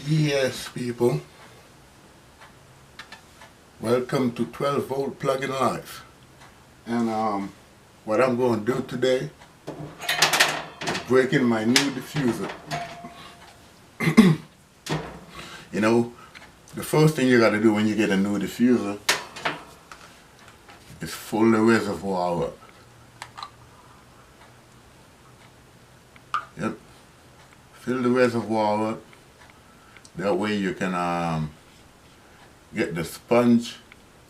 Yes, people. Welcome to 12Voltplugin.life. And what I'm going to do today is break in my new diffuser. You know, the first thing you got to do when you get a new diffuser is fill the reservoir up. Yep. Fill the reservoir up. That way you can get the sponge,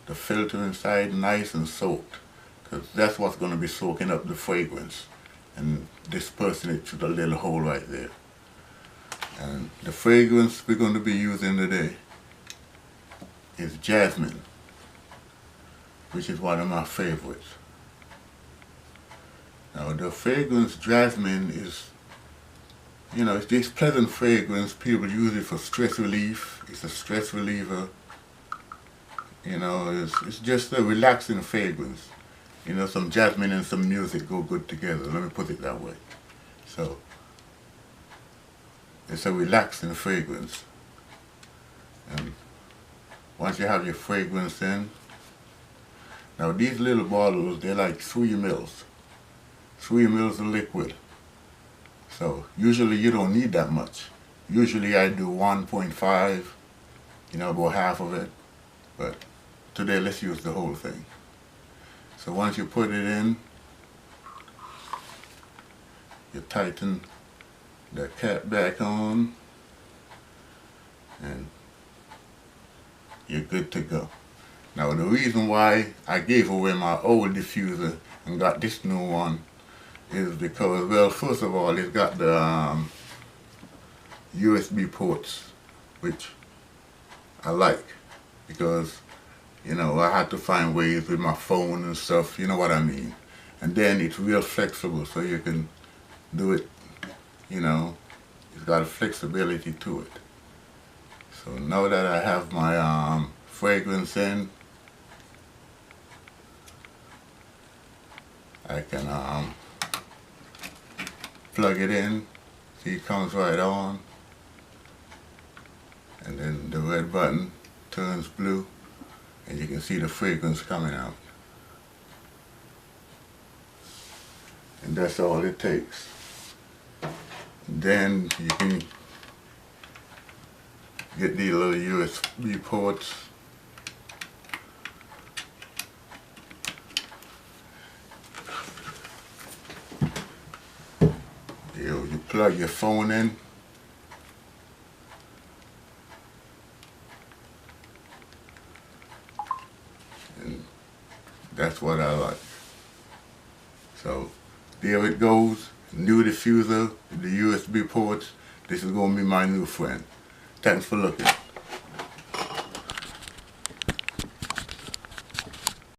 the filter inside nice and soaked, because that's what's going to be soaking up the fragrance and dispersing it through the little hole right there. And the fragrance we're going to be using today is jasmine, which is one of my favorites. Now the fragrance jasmine is, you know, it's this pleasant fragrance. People use it for stress relief. It's a stress reliever. You know, it's just a relaxing fragrance. You know, some jasmine and some music go good together. Let me put it that way. So, it's a relaxing fragrance. And once you have your fragrance in, now these little bottles, they're like 3 mils. 3 mils of liquid. So usually you don't need that much. Usually I do 1.5, you know, about half of it. But today let's use the whole thing. So once you put it in, you tighten the cap back on and you're good to go. Now the reason why I gave away my old diffuser and got this new one is because, well, first of all, it's got the USB ports, which I like, because, you know, I had to find ways with my phone and stuff, you know what I mean. And then it's real flexible, so you can do it, you know, it's got a flexibility to it. So now that I have my fragrance in, I can plug it in. See, it comes right on, and then the red button turns blue and you can see the fragrance coming out. And that's all it takes. Then you can get these little USB ports. You plug your phone in, and that's what I like. So there it goes, new diffuser, the USB ports. This is going to be my new friend. Thanks for looking.